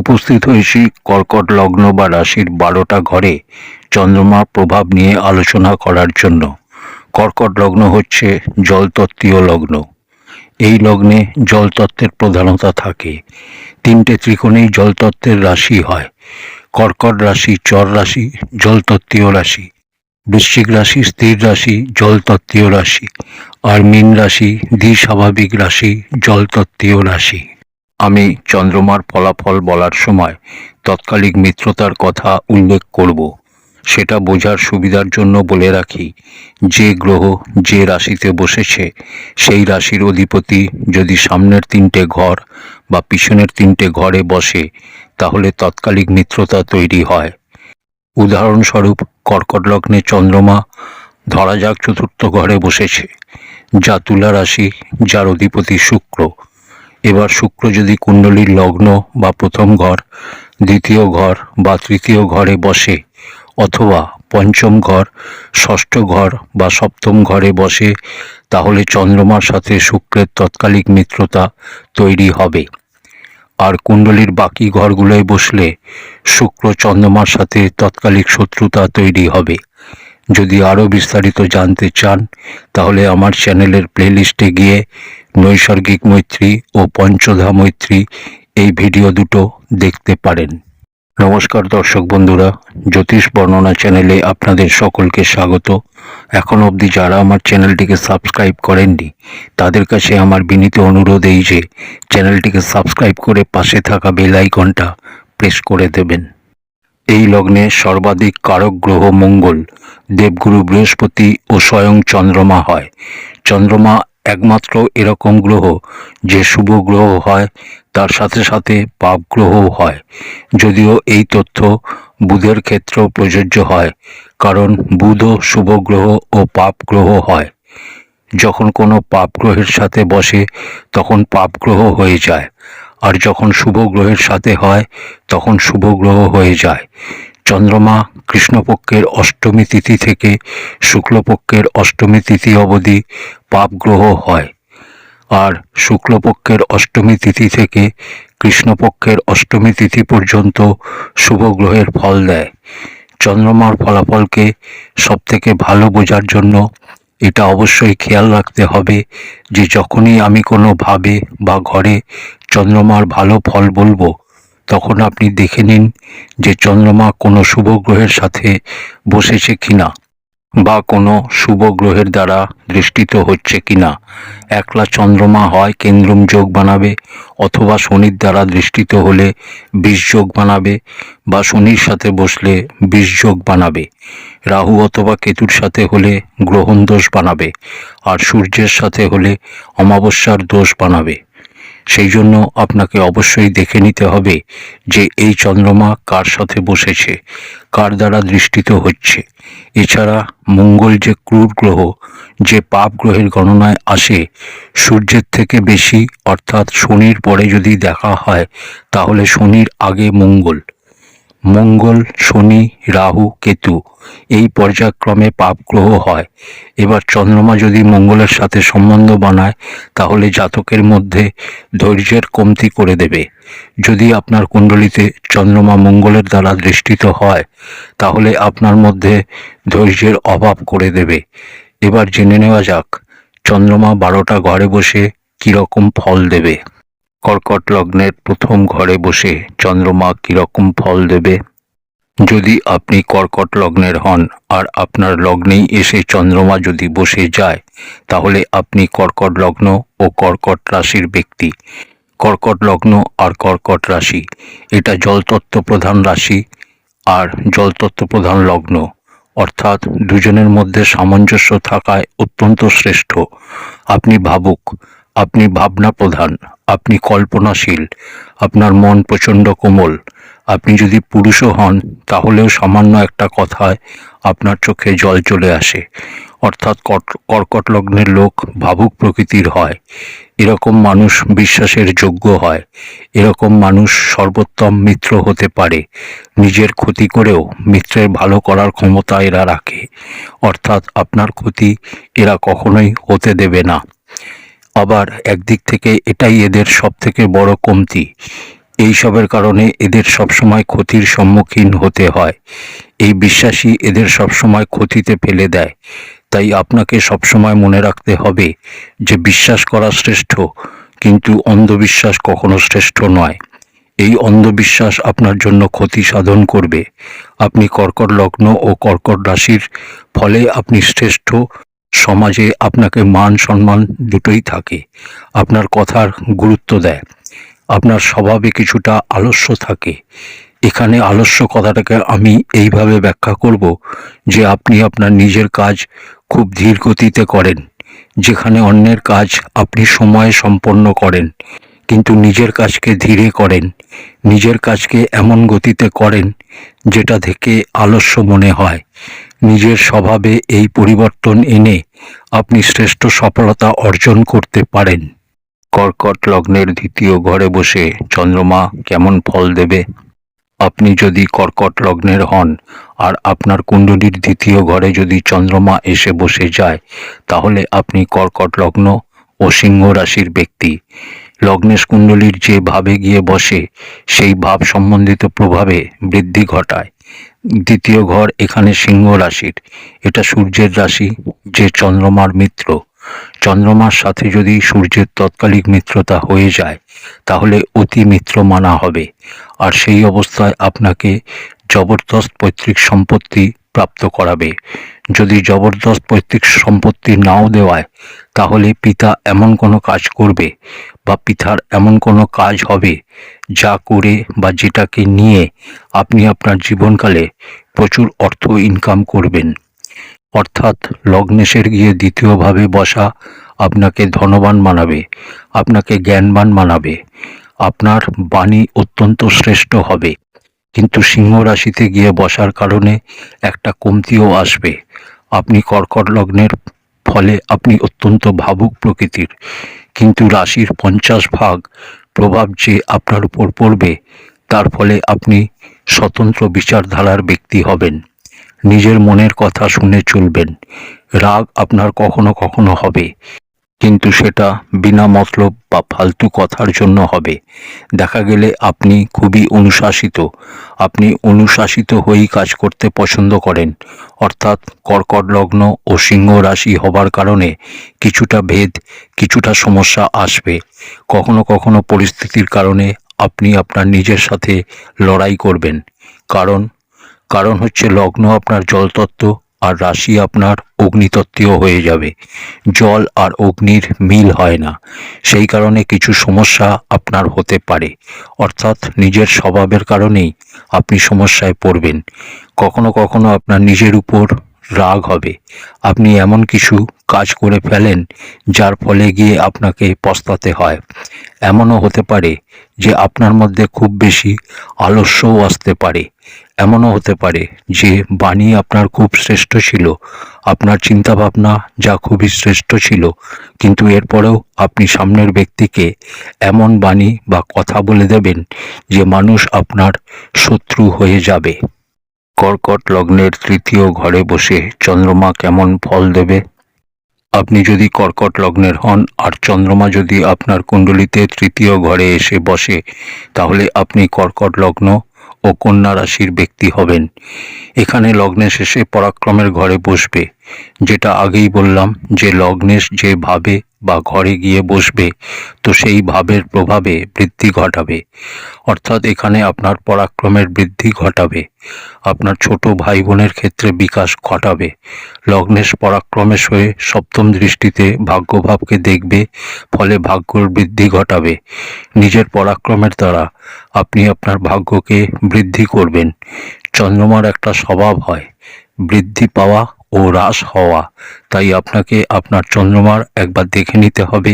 উপস্থিত হয়েছি কর্কট লগ্ন বা রাশির 12টা ঘরে চন্দ্রমার প্রভাব নিয়ে আলোচনা করার জন্য। কর্কট লগ্ন হচ্ছে জলতত্ত্বীয় লগ্ন। এই লগ্নে জলতত্ত্বের প্রধানতা থাকে। 3টে ত্রিকোণেই জলতত্ত্বের রাশি হয়। কর্কট রাশি চর রাশি, জলতত্ত্বীয় রাশি। বৃশ্চিক রাশি স্থির রাশি, জলতত্ত্বীয় রাশি। আর মীন রাশি দ্বিস্বাভাবিক রাশি, জলতত্ত্বীয় রাশি। আমি চন্দ্রমার ফলাফল বলার সময় তৎকালিক মিত্রতার কথা উল্লেখ করব। সেটা বোঝার সুবিধার জন্য বলে রাখি, যে গ্রহ যে রাশিতে বসেছে সেই রাশির অধিপতি যদি সামনের 3টে ঘর বা পিছনের 3টে ঘরে বসে তাহলে তৎকালিক মিত্রতা তৈরি হয়। উদাহরণস্বরূপ কর্কট লগ্নে চন্দ্রমা ধরা যাক 4র্থ ঘরে বসেছে, যা তুলা রাশি, যার অধিপতি শুক্র। এবার শুক্র যদি কুণ্ডলীর লগ্ন বা প্রথম ঘর, দ্বিতীয় ঘর বা তৃতীয় ঘরে বসে, অথবা পঞ্চম ঘর, ষষ্ঠ ঘর বা সপ্তম ঘরে বসে, তাহলে চন্দ্রমার সাথে শুক্রের তৎকালিক মিত্রতা তৈরি হবে। আর কুণ্ডলীর বাকি ঘরগুলোয় বসলে শুক্র চন্দ্রমার সাথে তৎকালিক শত্রুতা তৈরি হবে। যদি আরও বিস্তারিত জানতে চান তাহলে আমার চ্যানেলের প্লেলিস্টে গিয়ে নৈসর্গিক মৈত্রী ও পঞ্চধা মৈত্রী এই ভিডিও দুটো দেখতে পারেন। নমস্কার দর্শক বন্ধুরা, জ্যোতিষ বর্ণনা চ্যানেলে আপনাদের সকলকে স্বাগত। এখন অবধি যারা আমার চ্যানেলটিকে সাবস্ক্রাইব করেননি তাদের কাছে আমার বিনীত অনুরোধ এই যে চ্যানেলটিকে সাবস্ক্রাইব করে পাশে থাকা বেল আইকনটা প্রেস করে দেবেন। এই লগ্নে সর্বাধিক কারক গ্রহ মঙ্গল, দেবগুরু বৃহস্পতি ও স্বয়ং চন্দ্রমা হয়। চন্দ্রমা একমাত্র এরকম গ্রহ যে শুভ গ্রহ হয়, তার সাথে সাথে পাপ গ্রহও হয়। যদিও এই তথ্য বুধের ক্ষেত্রেও প্রযোজ্য হয়, কারণ বুধও শুভ গ্রহ ও পাপ গ্রহ হয়। যখন কোনো পাপ গ্রহের সাথে বসে তখন পাপ গ্রহ হয়ে যায়, আর যখন শুভ গ্রহের সাথে হয় তখন শুভ গ্রহ হয়ে যায়। চন্দ্রমা কৃষ্ণপক্ষের অষ্টমী তিথি থেকে শুক্লপক্ষের অষ্টমী তিথি অবধি পাপ গ্রহ হয়, আর শুক্লপক্ষের অষ্টমী তিথি থেকে কৃষ্ণপক্ষের অষ্টমী তিথি পর্যন্ত শুভ গ্রহের ফল দেয়। চন্দ্রমার ফলাফলকে সবথেকে ভালো বোঝার জন্য এটা অবশ্যই খেয়াল রাখতে হবে যে যখনই আমি কোনো ভাবে বা ঘরে চন্দ্রমার ভালো ফল বলবো, তখন আপনি দেখে নিন যে চন্দ্রমা কোনো শুভ গ্রহের সাথে বসেছে কিনা বা কোনো শুভ গ্রহের দ্বারা দৃষ্টিত হচ্ছে কিনা। একলা চন্দ্রমা হয় কেন্দ্রম যোগ বানাবে, অথবা শনির দ্বারা দৃষ্টিত হলে 20 যোগ বানাবে, বা শনির সাথে বসলে 20 যোগ বানাবে। রাহু অথবা কেতুর সাথে হলে গ্রহণ দোষ বানাবে, আর সূর্যের সাথে হলে অমাবস্যার দোষ বানাবে। সেই জন্য আপনাকে অবশ্যই দেখে নিতে হবে যে এই চন্দ্রমা কার সাথে বসেছে, কার দ্বারা দৃষ্টিত হচ্ছে। এছাড়া মঙ্গল যে ক্রূর গ্রহ, যে পাপ গ্রহের গণনায় আসে, সূর্যের থেকে বেশি অর্থাৎ শনির পরে যদি দেখা হয় তাহলে শনির আগে মঙ্গল। মঙ্গল, শনি, রাহু, কেতু এই পর্যায়ক্রমে পাপ গ্রহ হয়। এবার চন্দ্রমা যদি মঙ্গলের সাথে সম্বন্ধ বানায় তাহলে জাতকের মধ্যে ধৈর্যের কমতি করে দেবে। যদি আপনার কুণ্ডলিতে চন্দ্রমা মঙ্গলের দ্বারা দৃষ্টিত হয় তাহলে আপনার মধ্যে ধৈর্যের অভাব করে দেবে। এবার জেনে নেওয়া যাক চন্দ্রমা 12টা ঘরে বসে কীরকম ফল দেবে। কর্কট লগ্নের প্রথম ঘরে বসে চন্দ্রমা কীরকম ফল দেবে। যদি আপনি কর্কট লগ্নের হন আর আপনার লগ্নেই এসে চন্দ্রমা যদি বসে যায় তাহলে আপনি কর্কট লগ্ন ও কর্কট রাশির ব্যক্তি। কর্কট লগ্ন আর কর্কট রাশি এটা জলতত্ত্ব প্রধান রাশি আর জলতত্ত্ব প্রধান লগ্ন, অর্থাৎ দুজনের মধ্যে সামঞ্জস্য থাকায় অত্যন্ত শ্রেষ্ঠ। আপনি ভাবুক, আপনি ভাবনা প্রধান, আপনি কল্পনাশীল, আপনার মন প্রচণ্ড কোমল। আপনি যদি পুরুষও হন তাহলেও সামান্য একটা কথায় আপনার চোখে জল চলে আসে, অর্থাৎ কর্কট লগ্নের লোক ভাবুক প্রকৃতির হয়। এরকম মানুষ বিশ্বাসের যোগ্য হয়। এরকম মানুষ সর্বোত্তম মিত্র হতে পারে। নিজের ক্ষতি করেও মিত্রের ভালো করার ক্ষমতা এরা রাখে, অর্থাৎ আপনার ক্ষতি এরা কখনোই হতে দেবে না। আবার একদিক থেকে এটাই এদের সবথেকে বড় কমতি, এইসবের কারণে এদের সবসময় ক্ষতির সম্মুখীন হতে হয়। এই বিশ্বাসই এদের সবসময় ক্ষতিতে ফেলে দেয়। তাই আপনাকে সবসময় মনে রাখতে হবে যে বিশ্বাস করা শ্রেষ্ঠ, কিন্তু অন্ধবিশ্বাস কখনো শ্রেষ্ঠ নয়। এই অন্ধবিশ্বাস আপনার জন্য ক্ষতি সাধন করবে। আপনি কর্কট লগ্ন ও কর্কট রাশির, ফলে আপনি শ্রেষ্ঠ। সমাজে আপনাকে মান সম্মান দুটোই থাকে। আপনার কথার গুরুত্ব দেয়। আপনার স্বভাবে কিছুটা আলস্য থাকে। এখানে আলস্য কথাটাকে আমি এইভাবে ব্যাখ্যা করব যে আপনি আপনার নিজের কাজ খুব ধীর গতিতে করেন। যেখানে অন্যের কাজ আপনি সময়ে সম্পন্ন করেন, কিন্তু নিজের কাজকে ধীরে করেন। নিজের কাজকে এমন গতিতে করেন যেটা থেকে আলস্য মনে হয়। নিজের স্বভাবে এই পরিবর্তন এনে আপনি শ্রেষ্ঠ সফলতা অর্জন করতে পারেন। কর্কট লগ্নের দ্বিতীয় ঘরে বসে চন্দ্রমা কেমন ফল দেবে? আপনি যদি কর্কট লগ্নের হন আর আপনার কুণ্ডলীর দ্বিতীয় ঘরে যদি চন্দ্রমা এসে বসে যায়, তাহলে আপনি কর্কট লগ্ন ও সিংহ রাশির ব্যক্তি। লগ্নেশ কুণ্ডলীর যে ভাবে গিয়ে বসে, সেই ভাব সম্বন্ধিত প্রভাবে বৃদ্ধি ঘটায়। দ্বিতীয় ঘর এখানে সিংহ রাশির। এটা সূর্যের রাশি, যে চন্দ্রমার মিত্র। চন্দ্রমার সাথে যদি সূর্যের তৎকালিক মিত্রতা হয়ে যায়, তাহলে অতি মিত্র মানা হবে। আর সেই অবস্থায় আপনাকে জবরদস্ত পৈতৃক সম্পত্তি প্রাপ্ত করাবে। যদি জবরদস্ত পৈতৃক সম্পত্তি নাও দেওয়ায়, তাহলে পিতা এমন কোনো কাজ করবে বা পিতার এমন কোনো কাজ হবে যা করে বা যেটাকে নিয়ে আপনি আপনার জীবনকালে প্রচুর অর্থ ইনকাম করবেন। অর্থাৎ লগ্নেশের গিয়ে দ্বিতীয়ভাবে বসা আপনাকে ধনবান বানাবে, আপনাকে জ্ঞানবান বানাবে। আপনার বাণী অত্যন্ত শ্রেষ্ঠ হবে। কিন্তু সিংহ রাশিতে গিয়ে বসার কারণে একটা কমতিও আসবে। আপনি কর্কট লগ্নের, ফলে আপনি অত্যন্ত ভাবুক প্রকৃতির, কিন্তু রাশির 50 ভাগ প্রভাব যে আপনার উপর পড়বে, তার ফলে আপনি স্বতন্ত্র বিচারধারার ব্যক্তি হবেন। নিজের মনের কথা শুনে চলবেন। রাগ আপনার কখনো কখনো হবে, কিন্তু সেটা বিনা মতলব বা ফালতু কথার জন্য হবে। দেখা গেলে আপনি খুবই অনুশাসিত। আপনি অনুশাসিত হয়েই কাজ করতে পছন্দ করেন। অর্থাৎ কর্কট লগ্ন ও সিংহ রাশি হবার কারণে কিছুটা ভেদ, কিছুটা সমস্যা আসবে। কখনো কখনো পরিস্থিতির কারণে আপনি আপনার নিজের সাথে লড়াই করবেন। কারণ হচ্ছে লগ্ন আপনার জলতত্ত্ব আর রাশি আপনার অগ্নিতত্ত্বীয় হয়ে যাবে। জল আর অগ্নির মিল হয় না, সেই কারণে কিছু সমস্যা আপনার হতে পারে। অর্থাৎ নিজের স্বভাবের কারণেই আপনি সমস্যায় পড়বেন। কখনো কখনো আপনার নিজের উপর রাগ হবে। আপনি এমন কিছু কাজ করে ফেলেন যার ফলে গিয়ে আপনাকে পস্তাতে হয়। এমনও হতে পারে যে আপনার মধ্যে খুব বেশি আলস্যও আসতে পারে। এমনও হতে পারে যে বাণী আপনার খুব শ্রেষ্ঠ ছিল, আপনার চিন্তাভাবনা যা খুবই শ্রেষ্ঠ ছিল, কিন্তু এরপরেও আপনি সামনের ব্যক্তিকে এমন বাণী বা কথা বলে দেবেন যে মানুষ আপনার শত্রু হয়ে যাবে। কর্কট লগ্নের তৃতীয় ঘরে বসে চন্দ্রমা কেমন ফল দেবে? আপনি যদি কর্কট লগ্নের হন আর চন্দ্রমা যদি আপনার কুণ্ডলিতে তৃতীয় ঘরে এসে বসে, তাহলে আপনি কর্কট লগ্ন ও কন্যা রাশির ব্যক্তি হবেন। এখানে লগ্নের শেষে পরাক্রমের ঘরে বসবে। যেটা আগেই বললাম যে লগ্নেশ যে ভাবে বা ঘরে গিয়ে বসবে, তো সেই ভাবের প্রভাবে বৃদ্ধি ঘটাবে। অর্থাৎ এখানে আপনার পরাক্রমের বৃদ্ধি ঘটাবে, আপনার ছোট ভাই বোনের ক্ষেত্রে বিকাশ ঘটাবে। লগ্নেশ পরাক্রমেশ হয়ে সপ্তম দৃষ্টিতে ভাগ্যভাবকে দেখবে, ফলে ভাগ্যর বৃদ্ধি ঘটাবে। নিজের পরাক্রমের দ্বারা আপনি আপনার ভাগ্যকে বৃদ্ধি করবেন। চন্দ্রমার একটা স্বভাব হয় বৃদ্ধি পাওয়া ও হ্রাস হওয়া। তাই আপনাকে আপনার চন্দ্রমার একবার দেখে নিতে হবে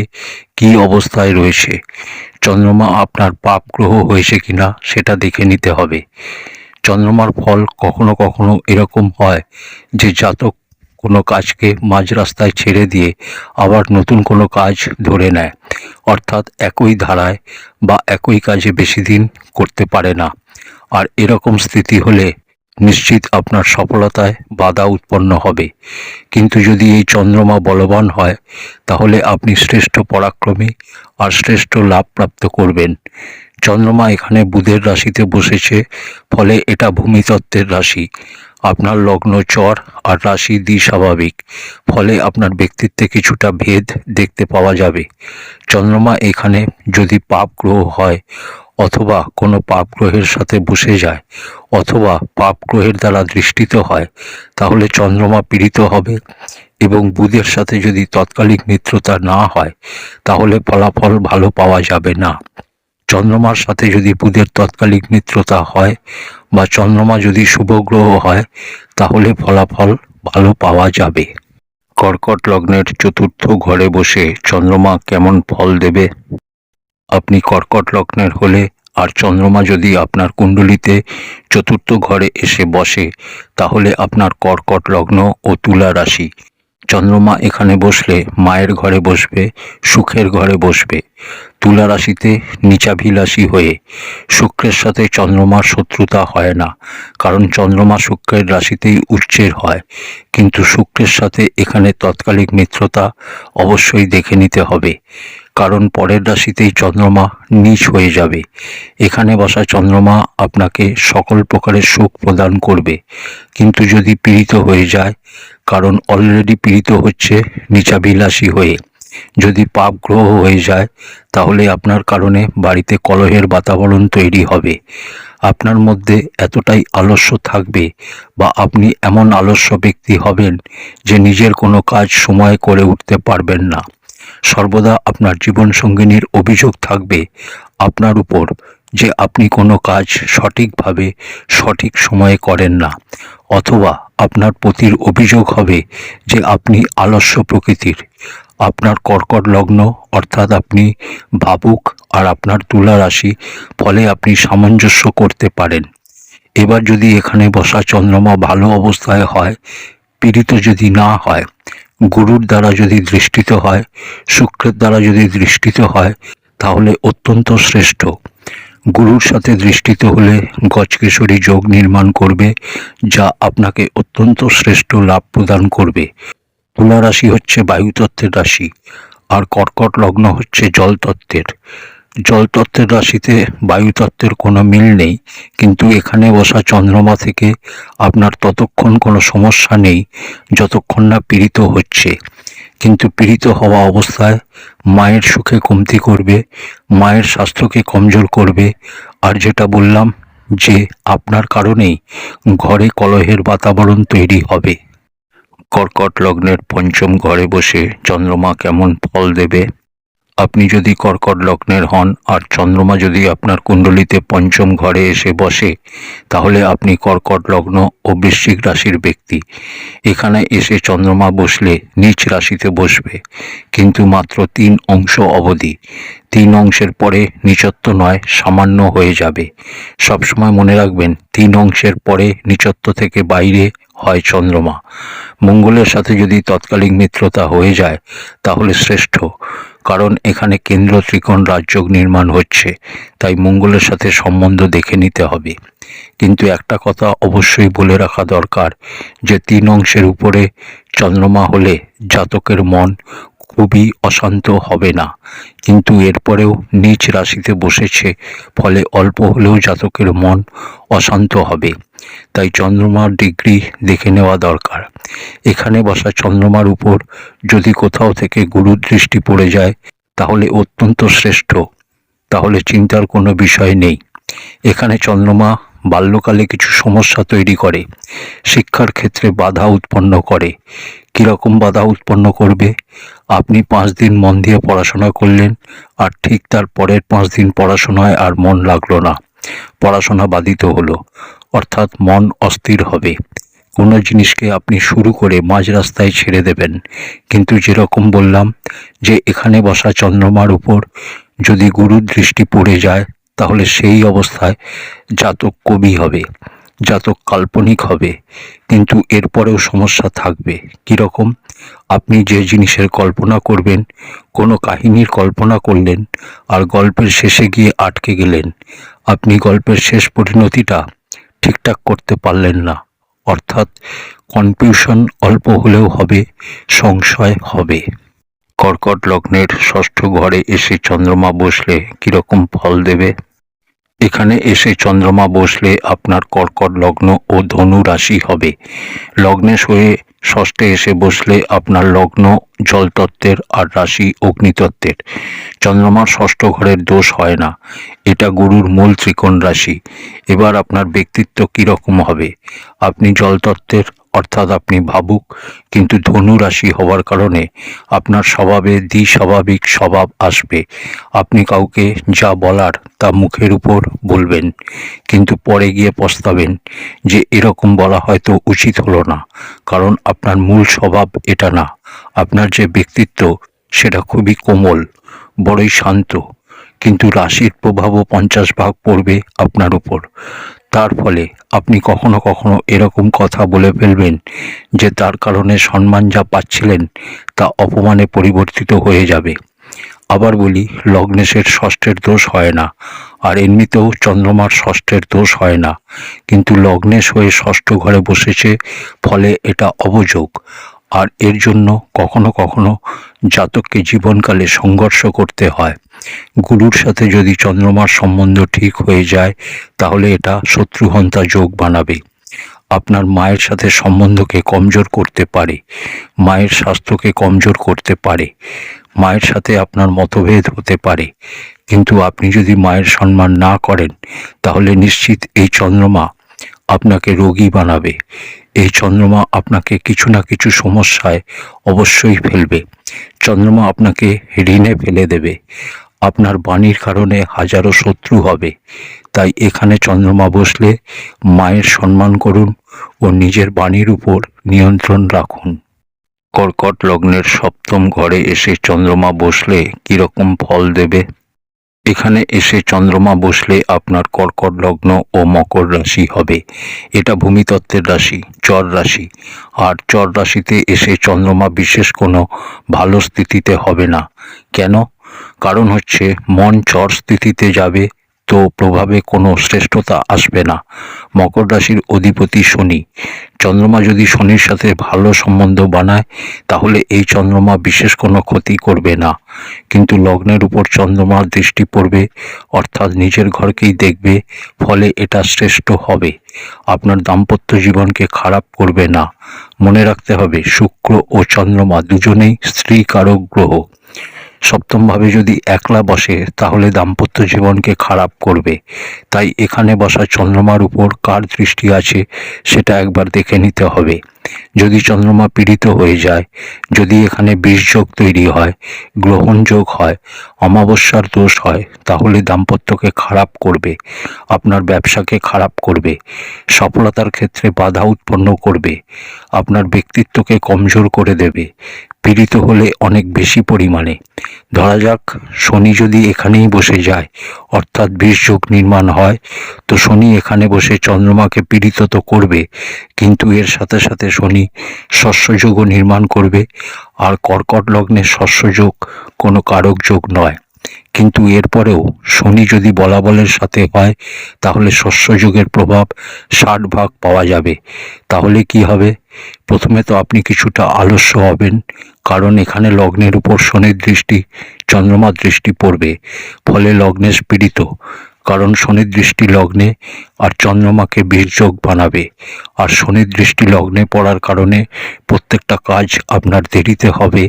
কি অবস্থায় রয়েছে। চন্দ্রমা আপনার পাপ গ্রহ হয়েছে কিনা সেটা দেখে নিতে হবে। চন্দ্রমার ফল কখনো কখনো এরকম হয় যে জাতক কোনো কাজকে মাঝ রাস্তায় ছেড়ে দিয়ে আবার নতুন কোনো কাজ ধরে নেয়। অর্থাৎ একই ধারায় বা একই কাজে বেশি দিন করতে পারে না। আর এরকম স্থিতি হলে নিশ্চিত আপনার সফলতায় বাধা উৎপন্ন হবে। কিন্তু যদি এই চন্দ্রমা বলবান হয়, তাহলে আপনি শ্রেষ্ঠ পরাক্রমী আর শ্রেষ্ঠ লাভ প্রাপ্ত করবেন। চন্দ্রমা এখানে বুধের রাশিতে বসেছে, ফলে এটা ভূমিতত্ত্বের রাশি। আপনার লগ্ন চর আর রাশি দ্বিস্বাভাবিক, ফলে আপনার ব্যক্তিত্বে কিছুটা ভেদ দেখতে পাওয়া যাবে। চন্দ্রমা এখানে যদি পাপ গ্রহ হয় অথবা কোনো পাপ গ্রহের সাথে বসে যায় অথবা পাপ গ্রহের দ্বারা দৃষ্টিত হয়, তাহলে চন্দ্রমা পীড়িত হবে। এবং বুধের সাথে যদি তৎকালিক মিত্রতা না হয়, তাহলে ফলাফল ভালো পাওয়া যাবে না। চন্দ্রমার সাথে যদি বুধের তৎকালিক মিত্রতা হয় বা চন্দ্রমা যদি শুভ গ্রহ হয়, তাহলে ফলাফল ভালো পাওয়া যাবে। কর্কট লগ্নের চতুর্থ ঘরে বসে চন্দ্রমা কেমন ফল দেবে? আপনি কর্কট লগ্নের হলে আর চন্দ্রমা যদি আপনার কুণ্ডলিতে চতুর্থ ঘরে এসে বসে, তাহলে আপনার কর্কট লগ্ন ও তুলা রাশি। চন্দ্রমা এখানে বসলে মায়ের ঘরে বসবে, সুখের ঘরে বসবে। তুলা রাশিতে নীচাভিলাষী হয়ে শুক্রের সাথে চন্দ্রমার শত্রুতা হয় না, কারণ চন্দ্রমা শুক্রের রাশিতেই উচ্চের হয়। কিন্তু শুক্রের সাথে এখানে তৎকালিক মিত্রতা অবশ্যই দেখে নিতে হবে, কারণ পরের রাশিতেই চন্দ্রমা নীচ হয়ে যাবে। এখানে বসা চন্দ্রমা আপনাকে সকল প্রকারের সুখ প্রদান করবে, কিন্তু যদি পীড়িত হয়ে যায়, কারণ অলরেডি পীড়িত হচ্ছে নীচাভিলাষী হয়ে, যদি পাপ গ্রহ হয়ে যায়, তাহলে আপনার কারণে বাড়িতে কলহের বাতাবরণ তৈরি হবে। আপনার মধ্যে এতটাই আলস্য থাকবে বা আপনি এমন আলস্য ব্যক্তি হবেন যে নিজের কোনো কাজ সময়ে করে উঠতে পারবেন না। সর্বদা আপনার জীবনসঙ্গিনীর অভিযোগ থাকবে আপনার উপর যে আপনি কোনো কাজ সঠিকভাবে সঠিক সময়ে করেন না, অথবা আপনার পতির অভিযোগ হবে যে আপনি আলস্য প্রকৃতির। আপনার কর্কট লগ্ন অর্থাৎ আপনি ভাবুক আর আপনার তুলা রাশি, ফলে আপনি সামঞ্জস্য করতে পারেন। এবার যদি এখানে বসা চন্দ্রমা ভালো অবস্থায় হয়, পীড়িত যদি না হয়, গুরুর দ্বারা যদি দৃষ্টিত হয়, শুক্রের দ্বারা যদি দৃষ্টিত হয়, তাহলে অত্যন্ত শ্রেষ্ঠ। গুরুর সাথে দৃষ্টিত হলে গজকেশরী যোগ নির্মাণ করবে, যা আপনাকে অত্যন্ত শ্রেষ্ঠ লাভ প্রদান করবে। তুলা রাশি হচ্ছে বায়ুতত্ত্বের রাশি, আর কর্কট লগ্ন হচ্ছে জলতত্ত্বের। জলতত্ত্বের রাশিতে বায়ুতত্ত্বের কোনো মিল নেই, কিন্তু এখানে বসা চন্দ্রমা থেকে আপনার ততক্ষণ কোনো সমস্যা নেই যতক্ষণ না পীড়িত হচ্ছে। কিন্তু পীড়িত হওয়া অবস্থায় মায়ের সুখে কমতি করবে, মায়ের স্বাস্থ্যকে কমজোর করবে। আর যেটা বললাম যে আপনার কারণেই ঘরে কলহের বাতাবরণ তৈরি হবে। কর্কট লগ্নের পঞ্চম ঘরে বসে চন্দ্রমা কেমন ফল দেবে? আপনি যদি কর্কট লগ্নের হন আর চন্দ্রমা যদি আপনার কুণ্ডলিতে পঞ্চম ঘরে এসে বসে, তাহলে আপনি কর্কট লগ্ন ও বৃশ্চিক রাশির ব্যক্তি। এখানে এসে চন্দ্রমা বসলে নিচ রাশিতে বসবে, কিন্তু মাত্র 3 অংশ অবধি। 3 অংশের পরে নিচত্ব নয়, সামান্য হয়ে যাবে। সবসময় মনে রাখবেন, 3 অংশের পরে নিচত্ব থেকে বাইরে হয় চন্দ্রমা। মঙ্গলের সাথে যদি তৎকালীন মিত্রতা হয়ে যায়, তাহলে শ্রেষ্ঠ, কারণ এখানে কেন্দ্র ত্রিকোণ রাজযোগ নির্মাণ হচ্ছে, তাই মঙ্গলের সাথে সম্বন্ধ দেখে নিতে হবে। কিন্তু একটা কথা অবশ্যই বলে রাখা দরকার যে 3 অংশের উপরে চন্দ্রমা হলে জাতকের মন খুবই অশান্ত হবে না, কিন্তু এরপরেও নিচ রাশিতে বসেছে, ফলে অল্প হলেও জাতকের মন অশান্ত হবে। তাই চন্দ্রমার ডিগ্রি দেখে নেওয়া দরকার। এখানে বসা চন্দ্রমার উপর যদি কোথাও থেকে গুরুর দৃষ্টি পড়ে যায়, তাহলে অত্যন্ত শ্রেষ্ঠ, তাহলে চিন্তার কোনো বিষয় নেই। এখানে চন্দ্রমা বাল্যকালে কিছু সমস্যা তৈরি করে, শিক্ষার ক্ষেত্রে বাধা উৎপন্ন করে। কীরকম বাধা উৎপন্ন করবে? আপনি 5 দিন মন দিয়ে পড়াশোনা করলেন, আর ঠিক তার পরের 5 দিন পড়াশোনায় আর মন লাগলো না, পড়াশোনা বাধিত হলো, অর্থাৎ মন অস্থির হবে। কোনো জিনিসকে আপনি শুরু করে মাঝ রাস্তায় ছেড়ে দেবেন। কিন্তু যেরকম বললাম যে এখানে বসা চন্দ্রমার উপর যদি গুরুর দৃষ্টি পড়ে যায়, তাহলে সেই অবস্থায় জাতক কবি হবে, জাতক কাল্পনিক হবে। কিন্তু এরপরেও সমস্যা থাকবে। কীরকম? আপনি যে জিনিসের কল্পনা করবেন, কোনো কাহিনীর কল্পনা করলেন, আর গল্পের শেষে গিয়ে আটকে গেলেন। আপনি গল্পের শেষ পরিণতিটা ঠিকঠাক করতে পারলেন না, অর্থাৎ কনফিউশন অল্প হলেও হবে, সংশয় হবে। কর্কট লগ্নের ষষ্ঠ ঘরে এসে চন্দ্রমা বসলে কীরকম ফল দেবে? এখানে এসে চন্দ্রমা বসলে আপনার কর্কট লগ্ন ও ধনু রাশি হবে। লগ্নে হয়ে ষষ্ঠে এসে বসলে আপনার লগ্ন জলতত্ত্বের আর রাশি অগ্নিতত্ত্বের। চন্দ্রমার ষষ্ঠ ঘরের দোষ হয় না, এটা গুরুর মূল ত্রিকোণ রাশি। এবার আপনার ব্যক্তিত্ব কীরকম হবে? আপনি জলতত্ত্বের, অর্থাৎ আপনি ভাবুক, কিন্তু ধনু রাশি হওয়ার কারণে আপনার স্বভাবে দ্বিস্বাভাবিক স্বভাব আসবে। আপনি কাউকে যা বলার তা মুখের উপর বলবেন, কিন্তু পরে গিয়ে পস্তাবেন যে এরকম বলা হয়তো উচিত হলো না, কারণ আপনার মূল স্বভাব এটা না। আপনার যে ব্যক্তিত্ব সেটা খুবই কোমল, বড়ই শান্ত, কিন্তু রাশির প্রভাবও 50 ভাগ পড়বে আপনার উপর। তার ফলে আপনি কখনো কখনো এরকম কথা বলে ফেলবেন যে তার কারণে সম্মান যা পাচ্ছিলেন তা অপমানে পরিবর্তিত হয়ে যাবে। আবার বলি, লগ্নেশের ষষ্ঠের দোষ হয় না, আর এমনিতেও চন্দ্রমার ষষ্ঠের দোষ হয় না, কিন্তু লগ্নেশ হয়ে ষষ্ঠ ঘরে বসেছে, ফলে এটা অবযোগ। আর এর জন্য কখনো কখনো জাতককে জীবনকালে সংঘর্ষ করতে হয়। গুরুর সাথে যদি চন্দ্রমার সম্বন্ধ ঠিক হয়ে যায় তাহলে এটা শত্রুহন্তা যোগ বানাবে। আপনার মায়ের সাথে সম্বন্ধকে কমজোর করতে পারে, মায়ের স্বাস্থ্যকে কমজোর করতে পারে, মায়ের সাথে আপনার মতভেদ হতে পারে। কিন্তু আপনি যদি মায়ের সম্মান না করেন তাহলে নিশ্চিত এই চন্দ্রমা আপনাকে রোগী বানাবে। এই চন্দ্রমা আপনাকে কিছু না কিছু সমস্যায় অবশ্যই ফেলবে। চন্দ্রমা আপনাকে ঋণে ফেলে দেবে। আপনার বাণীর কারণে হাজারো শত্রু হবে। তাই এখানে চন্দ্রমা বসলে মায়ের সম্মান করুন ও নিজের বাণীর উপর নিয়ন্ত্রণ রাখুন। কর্কট লগ্নের সপ্তম ঘরে এসে চন্দ্রমা বসলে কীরকম ফল দেবে? এখানে এসে চন্দ্রমা বসলে আপনার কর্কট লগ্ন ও মকর রাশি হবে। এটা ভূমিতত্ত্বের রাশি, চর রাশি। আর চর রাশিতে এসে চন্দ্রমা বিশেষ কোনো ভালো স্থিতিতে হবে না। কেন? কারণ হচ্ছে মন চর স্থিতিতে যাবে, তো প্রভাবে কোনো শ্রেষ্ঠতা আসবে না। মকর রাশির অধিপতি শনি। চন্দ্রমা যদি শনির সাথে ভালো সম্বন্ধ বানায় তাহলে এই চন্দ্রমা বিশেষ কোনো ক্ষতি করবে না, কিন্তু লগ্নের উপর চন্দ্রমার দৃষ্টি পড়বে, অর্থাৎ নিজের ঘরকেই দেখবে, ফলে এটা শ্রেষ্ঠ হবে। আপনার দাম্পত্য জীবনকে খারাপ করবে না। মনে রাখতে হবে, শুক্র ও চন্দ্রমা দুজনেই স্ত্রী কারক গ্রহ। সপ্তমভাবে যদি একলা বসে তাহলে দাম্পত্য জীবনকে খারাপ করবে। তাই এখানে বসা চন্দ্রমার উপর কার দৃষ্টি আছে সেটা একবার দেখে নিতে হবে। যদি চন্দ্রমা পীড়িত হয়ে যায়, যদি এখানে বিষযোগ তৈরি হয়, গ্রহণযোগ হয়, অমাবস্যার দোষ হয়, তাহলে দাম্পত্যকে খারাপ করবে, আপনার ব্যবসাকে খারাপ করবে, সফলতার ক্ষেত্রে বাধা উৎপন্ন করবে, আপনার ব্যক্তিত্বকে কমজোর করে দেবে। পীড়িত হলে অনেক বেশি পরিমাণে। ধরা যাক শনি যদি এখানেই বসে যায়, অর্থাৎ বিষযোগ নির্মাণ হয়, তো শনি এখানে বসে চন্দ্রমাকে পীড়িত তো করবে, কিন্তু এর সাথে সাথে শনি শস্যযোগও নির্মাণ করবে। আর কর্কট লগ্নে শস্যযোগ কোনো কারক যোগ নয়, কিন্তু এরপরেও শনি যদি বলাবলের সাথে হয় তাহলে শস্যযোগের প্রভাব 60 ভাগ পাওয়া যাবে। তাহলে কি হবে? প্রথমে তো আপনি কিছুটা আলস্য হবেন, কারণ এখানে লগ্নের উপর শনির দৃষ্টি, চন্দ্রমার দৃষ্টি পড়বে, ফলে লগ্নেশ পীড়িত। কারণ শনির দৃষ্টি লগ্নে আর চন্দ্রমাকে বীর্যক বানাবে, আর শনির দৃষ্টি লগ্নে পড়ার কারণে প্রত্যেকটা কাজ আপনার দেরিতে হবে।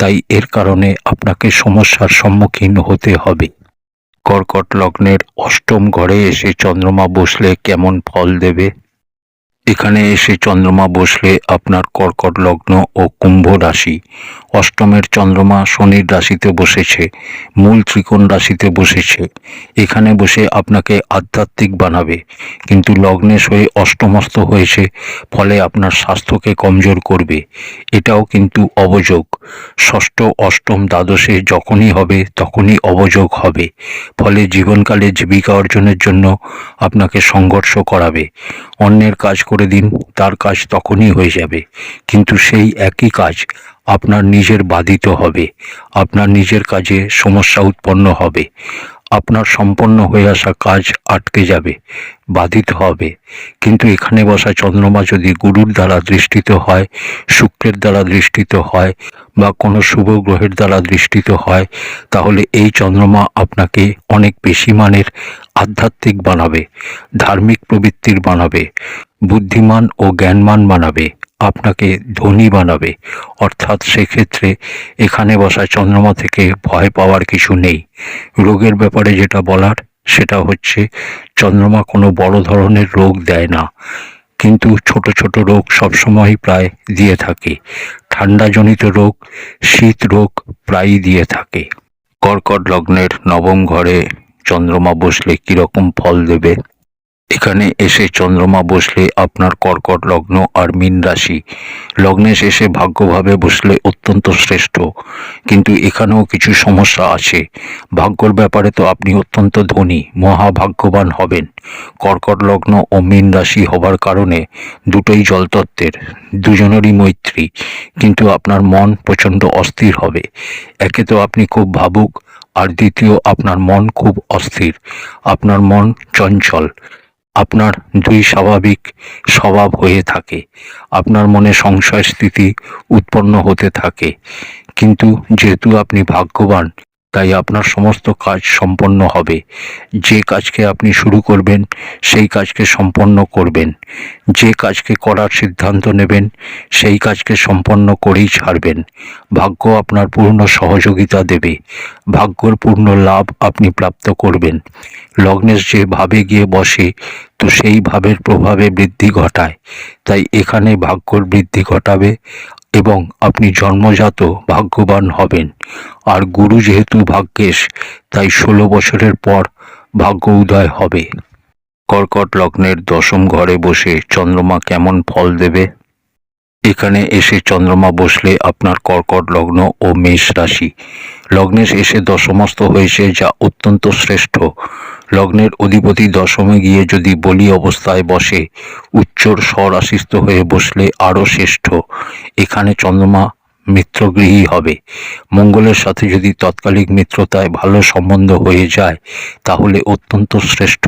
তাই এর কারণে আপনাকে সমস্যার সম্মুখীন হতে হবে। কর্কট লগ্নের অষ্টম ঘরে এসে চন্দ্রমা বসলে কেমন ফল দেবে? এখানে এসে চন্দ্রমা বসলে আপনার কর্কট লগ্ন ও কুম্ভ রাশি, অষ্টমের চন্দ্রমা শনির রাশিতে বসেছে, মূল ত্রিকোণ রাশিতে বসেছে। এখানে বসে আপনাকে আধ্যাত্মিক বানাবে, কিন্তু লগ্নেশ হয়ে অষ্টমস্ত হয়েছে, ফলে আপনার স্বাস্থ্যকে কমজোর করবে। এটাও কিন্তু অবযোগ। ষষ্ঠ, অষ্টম, দ্বাদশে যখনই হবে তখনই অবযোগ হবে, ফলে জীবনকালে জীবিকা অর্জনের জন্য আপনাকে সংঘর্ষ করাবে। অন্যের কাজ করে দিন, তার কাজ তখনই হয়ে যাবে, কিন্তু সেই একই কাজ আপনার নিজের বাধিত হবে, আপনার নিজের কাজে সমস্যা উৎপন্ন হবে। আপনার সম্পন্ন হয়ে আসা কাজ আটকে যাবে, বাধিত হবে। কিন্তু এখানে বসা চন্দ্রমা যদি গুরুর দ্বারা দৃষ্টিত হয়, শুক্রের দ্বারা দৃষ্টিত হয় বা কোনো শুভ গ্রহের দ্বারা দৃষ্টিত হয়, তাহলে এই চন্দ্রমা আপনাকে অনেক বেশি মানের আধ্যাত্মিক বানাবে, ধার্মিক প্রবৃত্তির বানাবে, বুদ্ধিমান ও জ্ঞানমান বানাবে, আপনাকে ধনী বানাবে। অর্থাৎ সেক্ষেত্রে এখানে বসা চন্দ্রমা থেকে ভয় পাওয়ার কিছু নেই। রোগের ব্যাপারে যেটা বলার সেটা হচ্ছে, চন্দ্রমা কোনো বড় ধরনের রোগ দেয় না, কিন্তু ছোট ছোট রোগ সবসময়ই প্রায় দিয়ে থাকে। ঠান্ডাজনিত রোগ, শীত রোগ প্রায়ই দিয়ে থাকে। কর্কট লগ্নের নবম ঘরে চন্দ্রমা বসলে কীরকম ফল দেবে? এখানে এসে চন্দ্রমা বসলে আপনার কর্কট লগ্ন আর মীন রাশি লগ্নে এসে ভাগ্যভাবে বসলে অত্যন্ত শ্রেষ্ঠ, কিন্তু এখানেও কিছু সমস্যা আছে। ভাগ্যর ব্যাপারে তো আপনি অত্যন্ত ধনী, মহাভাগ্যবান হবেন। কর্কট লগ্ন ও মীন রাশি হবার কারণে দুটোই জলতত্ত্বের, দুজনেরই মৈত্রী, কিন্তু আপনার মন প্রচণ্ড অস্থির হবে। একে তো আপনি খুব ভাবুক, আর দ্বিতীয় আপনার মন খুব অস্থির, আপনার মন চঞ্চল। আপনার দুই স্বাভাবিক স্বভাব হয়ে থাকে, আপনার মনে সংশয় স্থিতি উৎপন্ন হতে থাকে। কিন্তু যেহেতু আপনি ভাগ্যবান, তাই আপনার সমস্ত কাজ সম্পন্ন হবে। যে কাজকে আপনি শুরু করবেন সেই কাজকে সম্পন্ন করবেন, যে কাজকে করার সিদ্ধান্ত নেবেন সেই কাজকে সম্পন্ন করেই ছাড়বেন। ভাগ্য আপনার পূর্ণ সহযোগিতা দেবে, ভাগ্যর পূর্ণ লাভ আপনি প্রাপ্ত করবেন। লগ্নেশ যে ভাবে গিয়ে বসে, তো সেই ভাবের প্রভাবে বৃদ্ধি ঘটায়, তাই এখানে ভাগ্যর বৃদ্ধি ঘটাবে এবং আপনি জন্মজাত ভাগ্যবান হবেন। আর গুরু যেহেতু ভাগ্যেশ, তাই 16 বছরের পর ভাগ্য উদয় হবে। কর্কট লগ্নের দশম ঘরে বসে চন্দ্রমা কেমন ফল দেবে? এখানে এসে চন্দ্রমা বসলে আপনার কর্কট লগ্ন ও মেষ রাশি লগ্নে এসে দশমস্ত হয়েছে, যা অত্যন্ত শ্রেষ্ঠ। লগ্নের অধিপতি দশমে গিয়ে যদি বলি অবস্থায় বসে, উচ্চর স্বরাশিস্থ হয়ে বসলে আরও শ্রেষ্ঠ। এখানে চন্দ্রমা মিত্রগৃহী হবে। মঙ্গলের সাথে যদি তৎকালিক মিত্রতায় ভালো সম্বন্ধ হয়ে যায়, তাহলে অত্যন্ত শ্রেষ্ঠ।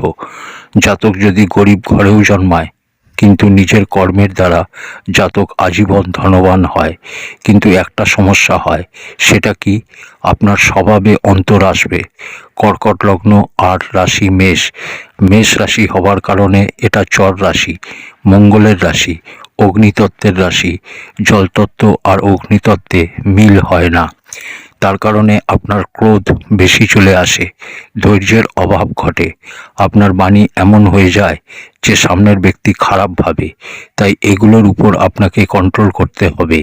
জাতক যদি গরিব ঘরেও জন্মায়, কিন্তু নিজের কর্মের দ্বারা জাতক আজীবন ধনবান হয়। কিন্তু একটা সমস্যা হয়, সেটা কি? আপনার স্বভাবে অন্তর আসবে। কর্কট লগ্ন আর রাশি মেষ, মেষ রাশি হবার কারণে এটা চর রাশি, মঙ্গলের রাশি, অগ্নিতত্ত্বের রাশি। জলতত্ত্ব আর অগ্নিতত্ত্বে মিল হয় না, তার কারণে আপনার ক্রোধ বেশি চলে আসে, ধৈর্যের অভাব ঘটে, আপনার বাণী এমন হয়ে যায় যে সামনের ব্যক্তি খারাপ ভাবে। তাই এগুলোর উপর আপনাকে কন্ট্রোল করতে হবে,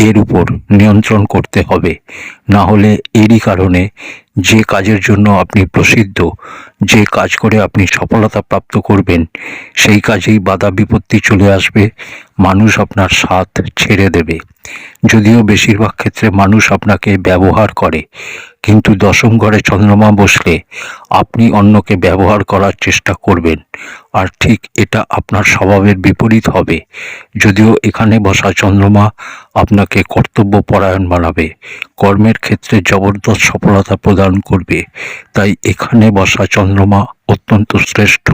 এর উপর নিয়ন্ত্রণ করতে হবে। না হলে এরই কারণে যে কাজের জন্য আপনি প্রসিদ্ধ, যে কাজ করে আপনি সফলতা প্রাপ্ত করবেন, সেই কাজেই বাধা বিপত্তি চলে আসবে, মানুষ আপনার সাথ ছেড়ে দেবে। যদিও বেশিরভাগ ক্ষেত্রে মানুষ আপনাকে ব্যবহার করে, কিন্তু দশম ঘরে চন্দ্রমা বসলে আপনি অন্যকে ব্যবহার করার চেষ্টা করবেন, আর ঠিক এটা আপনার স্বভাবের বিপরীত হবে। যদিও এখানে বসা চন্দ্রমা আপনাকে কর্তব্যপরায়ণ বানাবে, কর্মের ক্ষেত্রে জবরদস্ত সফলতা প্রদান করবে, তাই এখানে বসা চন্দ্রমা অত্যন্ত শ্রেষ্ঠ।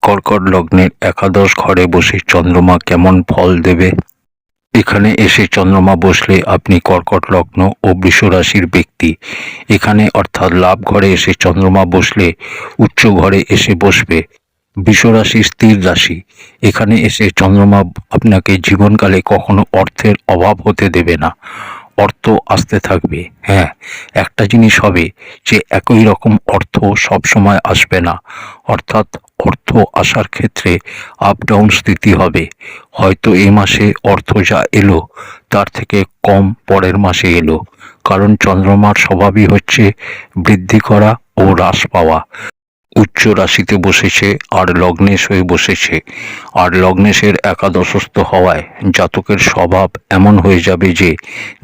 কর্কট লগ্নের একাদশ ঘরে বসে চন্দ্রমা কেমন ফল দেবে? এখানে এসে চন্দ্রমা বসলে আপনি কর্কট লগ্ন ও বৃষ রাশির ব্যক্তি। এখানে অর্থাৎ লাভ ঘরে এসে চন্দ্রমা বসলে উচ্চ ঘরে এসে বসবে। বৃষ রাশি স্থির রাশি, এখানে এসে চন্দ্রমা আপনাকে জীবনকালে কখনো অর্থের অভাব হতে দেবে না, অর্থ আসতে থাকবে। হ্যাঁ, একটা জিনিস হবে যে একই রকম অর্থ সব সময় আসবে না, অর্থাৎ অর্থ আসার ক্ষেত্রে আপ ডাউন স্থিতি হবে। হয়তো এই মাসে অর্থ যা এলো তার থেকে কম পরের মাসে এলো, কারণ চন্দ্রমার স্বভাবই হচ্ছে বৃদ্ধি করা ও হ্রাস পাওয়া। উচ্চ রাশিতে বসেছে আর লগ্নেশ হয়ে বসেছে, আর লগ্নেশের একাদশস্থ হওয়ায় জাতকের স্বভাব এমন হয়ে যাবে যে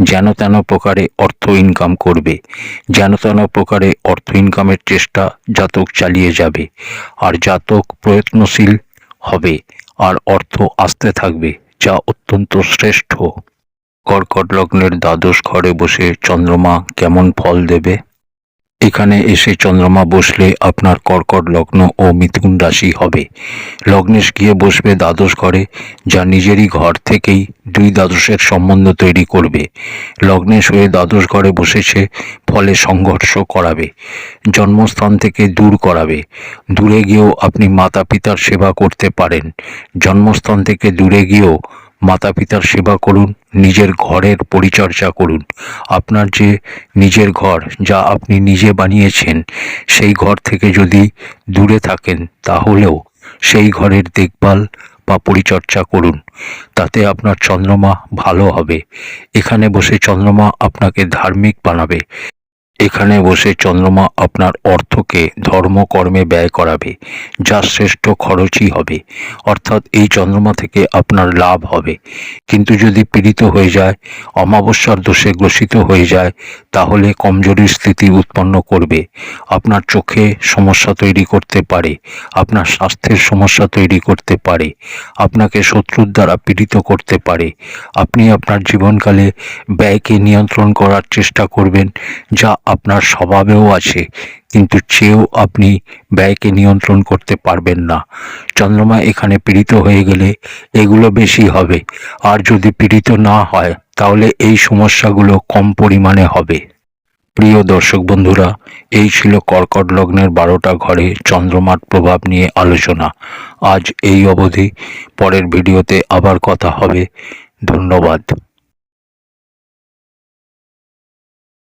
যেন তেন প্রকারে অর্থ ইনকাম করবে, যেন তেন প্রকারে অর্থ ইনকামের চেষ্টা জাতক চালিয়ে যাবে, আর জাতক প্রয়ত্নশীল হবে আর অর্থ আসতে থাকবে, যা অত্যন্ত শ্রেষ্ঠ। কর্কট লগ্নের দ্বাদশ ঘরে বসে চন্দ্রমা কেমন ফল দেবে? এখানে এসে চন্দ্রমা বসলে আপনার কর্কট লগ্ন ও মিথুন রাশি হবে। লগ্নেশ গিয়ে বসবে দ্বাদশ ঘরে, যা নিজেরই ঘর থেকেই দুই দ্বাদশের সম্বন্ধ তৈরি করবে। লগ্নেশ হয়ে দ্বাদশ ঘরে বসেছে, ফলে সংঘর্ষ করাবে, জন্মস্থান থেকে দূর করাবে। দূরে গিয়েও আপনি মাতা পিতার সেবা করতে পারেন। জন্মস্থান থেকে দূরে গিয়েও মাতা পিতার সেবা করুন, নিজের ঘরের পরিচর্যা করুন। আপনার যে নিজের ঘর, যা আপনি নিজে বানিয়েছেন, সেই ঘর থেকে যদি দূরে থাকেন তাহলেও সেই ঘরের দেখভাল বা পরিচর্যা করুন, তাতে আপনার চন্দ্রমা ভালো হবে। এখানে বসে চন্দ্রমা আপনাকে ধার্মিক বানাবে। এখানে বসে চন্দ্রমা আপনার অর্থকে ধর্মকর্মে ব্যয় করাবে, যা শ্রেষ্ঠ খরচই হবে। অর্থাৎ এই চন্দ্রমা থেকে আপনার লাভ হবে। কিন্তু যদি পীড়িত হয়ে যায়, অমাবস্যার দোষে গ্রসিত হয়ে যায়, তাহলে কমজোরির স্থিতি উৎপন্ন করবে। আপনার চোখে সমস্যা তৈরি করতে পারে, আপনার স্বাস্থ্যের সমস্যা তৈরি করতে পারে, আপনাকে শত্রুর দ্বারা পীড়িত করতে পারে। আপনি আপনার জীবনকালে ব্যয়কে নিয়ন্ত্রণ করার চেষ্টা করবেন, যা আপনার স্বভাবেও আছে, কিন্তু চেয়েও আপনি ব্যয়কে নিয়ন্ত্রণ করতে পারবেন না। চন্দ্রমা এখানে পীড়িত হয়ে গেলে এগুলো বেশি হবে, আর যদি পীড়িত না হয় তাহলে এই সমস্যাগুলো কম পরিমাণে হবে। প্রিয় দর্শক বন্ধুরা, এই ছিল কর্কট লগ্নের 12টা ঘরে চন্দ্রমার প্রভাব নিয়ে আলোচনা। আজ এই অবধি, পরের ভিডিওতে আবার কথা হবে। ধন্যবাদ।